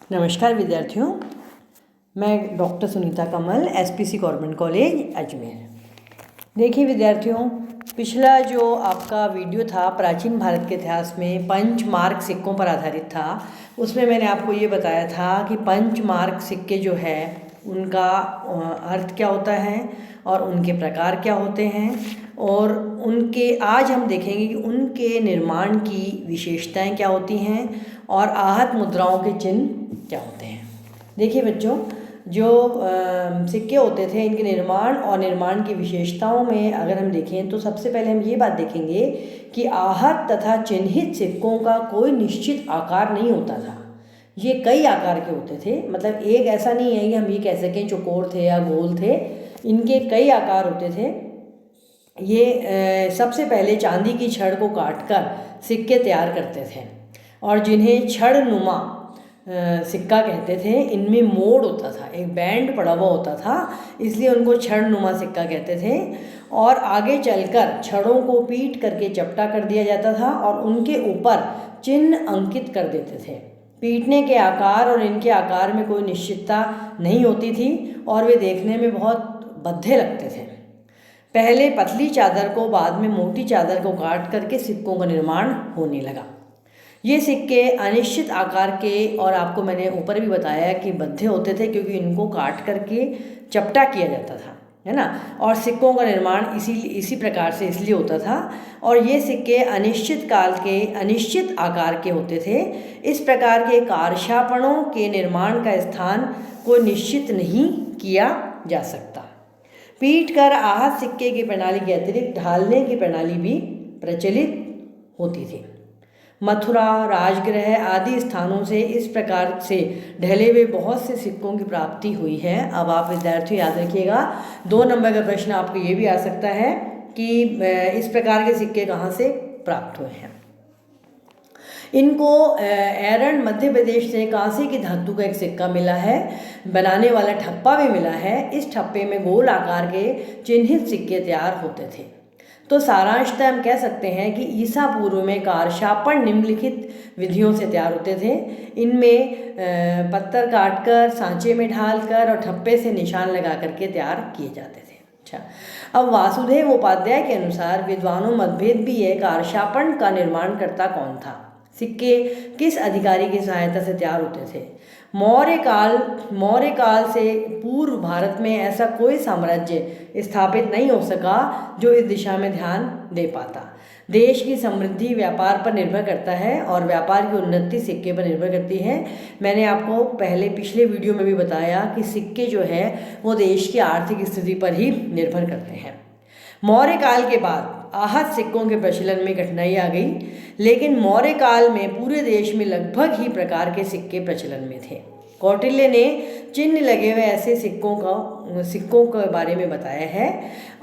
नमस्कार विद्यार्थियों, मैं डॉक्टर सुनीता कमल, एसपीसी गवर्नमेंट कॉलेज अजमेर। देखिए विद्यार्थियों, पिछला जो आपका वीडियो था प्राचीन भारत के इतिहास में पंचमार्क सिक्कों पर आधारित था। उसमें मैंने आपको ये बताया था कि पंचमार्क सिक्के जो है उनका अर्थ क्या होता है और उनके प्रकार क्या होते हैं, और उनके आज हम देखेंगे कि उनके निर्माण की विशेषताएं क्या होती हैं और आहत मुद्राओं के चिन्ह क्या होते हैं। देखिए बच्चों, जो सिक्के होते थे इनके निर्माण और निर्माण की विशेषताओं में अगर हम देखें तो सबसे पहले हम ये बात देखेंगे कि आहत तथा चिन्हित सिक्कों का कोई निश्चित आकार नहीं होता था। ये कई आकार के होते थे, मतलब एक ऐसा नहीं है कि हम ये कह सकें चौकोर थे या गोल थे, इनके कई आकार होते थे। ये सबसे पहले चांदी की छड़ को काटकर सिक्के तैयार करते थे और जिन्हें छड़ नुमा सिक्का कहते थे। इनमें मोड़ होता था, एक बैंड पड़ा हुआ होता था, इसलिए उनको छड़ नुमा सिक्का कहते थे। और आगे चलकर छड़ों को पीट करके चपटा कर दिया जाता था और उनके ऊपर चिन्ह अंकित कर देते थे। पीटने के आकार और इनके आकार में कोई निश्चितता नहीं होती थी और वे देखने में बहुत भद्दे लगते थे। पहले पतली चादर को, बाद में मोटी चादर को काट करके सिक्कों का निर्माण होने लगा। ये सिक्के अनिश्चित आकार के, और आपको मैंने ऊपर भी बताया कि भद्दे होते थे क्योंकि इनको काट करके चपटा किया जाता था, है ना। और सिक्कों का निर्माण इसी प्रकार से इसलिए होता था। और ये सिक्के अनिश्चित काल के, अनिश्चित आकार के होते थे। इस प्रकार के कारशापणों के निर्माण का स्थान कोई निश्चित नहीं किया जा सकता। पीट कर आहत सिक्के की प्रणाली के अतिरिक्त ढालने की प्रणाली भी प्रचलित होती थी। मथुरा, राजगृह आदि स्थानों से इस प्रकार से ढले हुए बहुत से सिक्कों की प्राप्ति हुई है। अब आप विद्यार्थियों याद रखिएगा, 2 नंबर का प्रश्न आपको ये भी आ सकता है कि इस प्रकार के सिक्के कहाँ से प्राप्त हुए हैं। इनको एरन मध्य प्रदेश से कांसे की धातु का एक सिक्का मिला है, बनाने वाला ठप्पा भी मिला है। इस ठप्पे में गोल आकार के चिन्हित सिक्के तैयार होते थे। तो सारांशतः हम कह सकते हैं कि ईसा पूर्व में कारशापण निम्नलिखित विधियों से तैयार होते थे। इनमें पत्थर काटकर, सांचे में ढालकर और ठप्पे से निशान लगा करके तैयार किए जाते थे। अच्छा, अब वासुदेव उपाध्याय के अनुसार विद्वानों मतभेद भी है कारशापण का निर्माणकर्ता कौन था, सिक्के किस अधिकारी की सहायता से तैयार होते थे। मौर्य काल से पूर्व भारत में ऐसा कोई साम्राज्य स्थापित नहीं हो सका जो इस दिशा में ध्यान दे पाता। देश की समृद्धि व्यापार पर निर्भर करता है और व्यापार की उन्नति सिक्के पर निर्भर करती है। मैंने आपको पिछले वीडियो में भी बताया कि सिक्के जो है वो देश की आर्थिक स्थिति पर ही निर्भर करते हैं। मौर्य काल के बाद आहत सिक्कों के प्रचलन में कठिनाई आ गई, लेकिन मौर्य काल में पूरे देश में लगभग ही प्रकार के सिक्के प्रचलन में थे। कौटिल्य ने चिन्ह लगे हुए ऐसे सिक्कों के बारे में बताया है,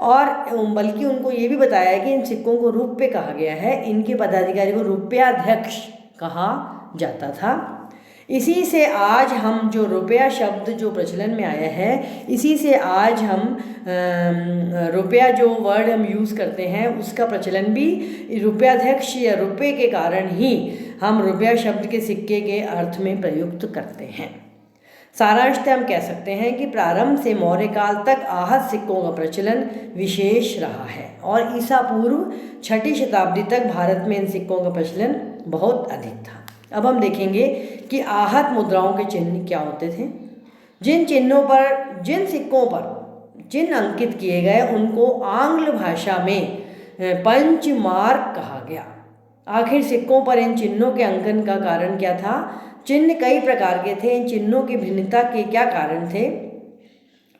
और बल्कि उनको ये भी बताया है कि इन सिक्कों को रुप्य कहा गया है। इनके पदाधिकारी को रुपयाध्यक्ष कहा जाता था। इसी से आज हम जो रुपया शब्द जो प्रचलन में आया है, इसी से आज हम रुपया जो वर्ड हम यूज़ करते हैं उसका प्रचलन भी रुपयाध्यक्ष या रुपये के कारण ही हम रुपया शब्द के सिक्के के अर्थ में प्रयुक्त करते हैं। सारांशतः हम कह सकते हैं कि प्रारंभ से मौर्य काल तक आहत सिक्कों का प्रचलन विशेष रहा है और ईसा पूर्व 6ठी शताब्दी तक भारत में इन सिक्कों का प्रचलन बहुत अधिक था। अब हम देखेंगे कि आहत मुद्राओं के चिन्ह क्या होते थे। जिन सिक्कों पर चिन्ह अंकित किए गए उनको आंग्ल भाषा में पंचमार्क कहा गया। आखिर सिक्कों पर इन चिन्हों के अंकन का कारण क्या था। चिन्ह कई प्रकार के थे। इन चिन्हों की भिन्नता के क्या कारण थे।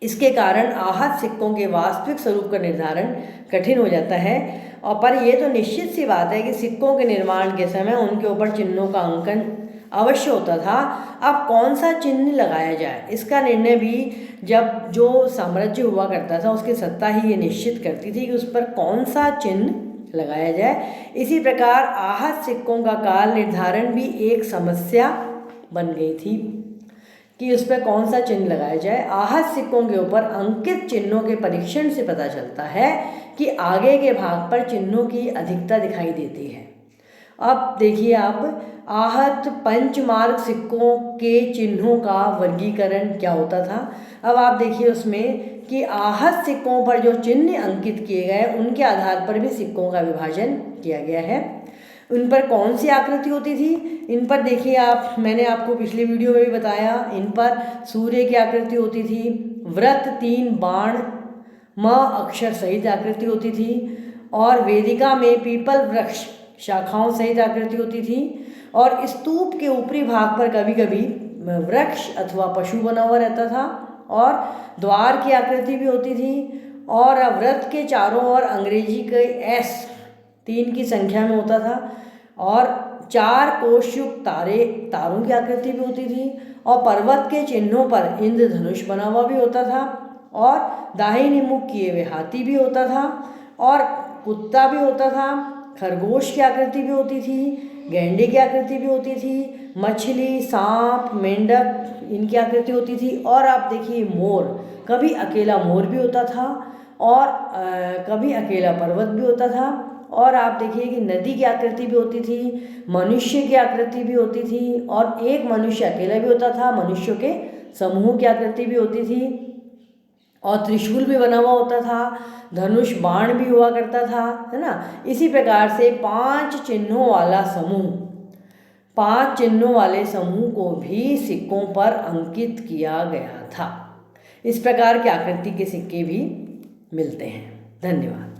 इसके कारण आहत सिक्कों के वास्तविक स्वरूप का निर्धारण कठिन हो जाता है। और पर यह तो निश्चित सी बात है कि सिक्कों के निर्माण के समय उनके ऊपर चिन्हों का अंकन अवश्य होता था। अब कौन सा चिन्ह लगाया जाए, इसका निर्णय भी जब जो साम्राज्य हुआ करता था उसकी सत्ता ही ये निश्चित करती थी कि उस पर कौन सा चिन्ह लगाया जाए। इसी प्रकार आहत सिक्कों का काल निर्धारण भी एक समस्या बन गई थी कि उस पर कौन सा चिन्ह लगाया जाए। आहत सिक्कों के ऊपर अंकित चिन्हों के परीक्षण से पता चलता है कि आगे के भाग पर चिन्हों की अधिकता दिखाई देती है अब देखिए आप आहत पंचमार्क सिक्कों के चिन्हों का वर्गीकरण क्या होता था। अब आप देखिए उसमें कि आहत सिक्कों पर जो चिन्ह अंकित किए गए उनके आधार पर भी सिक्कों का विभाजन किया गया है। उन पर कौन सी आकृति होती थी, इन पर देखिए आप, मैंने आपको पिछले वीडियो में भी बताया, इन पर सूर्य की आकृति होती थी, वृत्त 3 बाण म अक्षर सहित आकृति होती थी, और वेदिका में पीपल वृक्ष शाखाओं सहित आकृति होती थी, और स्तूप के ऊपरी भाग पर कभी कभी वृक्ष अथवा पशु बना हुआ रहता था, और द्वार की आकृति भी होती थी, और वृत्त के चारों ओर अंग्रेजी के S 3 की संख्या में होता था, और 4 कोशयुक्त तारों की आकृति भी होती थी, और पर्वत के चिन्हों पर इंद्रधनुष बना हुआ भी होता था, और दाहिने मुख किए हुए हाथी भी होता था, और कुत्ता भी होता था, खरगोश की आकृति भी होती थी, गैंडे की आकृति भी होती थी, मछली, सांप, मेंढक इनकी आकृति होती थी, और आप देखिए मोर, कभी अकेला मोर भी होता था और कभी अकेला पर्वत भी होता था, और आप देखिए कि नदी की आकृति भी होती थी, मनुष्य की आकृति भी होती थी, और एक मनुष्य अकेला भी होता था, मनुष्यों के समूह की आकृति भी होती थी, और त्रिशूल भी बना हुआ होता था, धनुष बाण भी हुआ करता था, है ना। इसी प्रकार से 5 चिन्हों वाले समूह को भी सिक्कों पर अंकित किया गया था। इस प्रकार के आकृति के सिक्के भी मिलते हैं। धन्यवाद।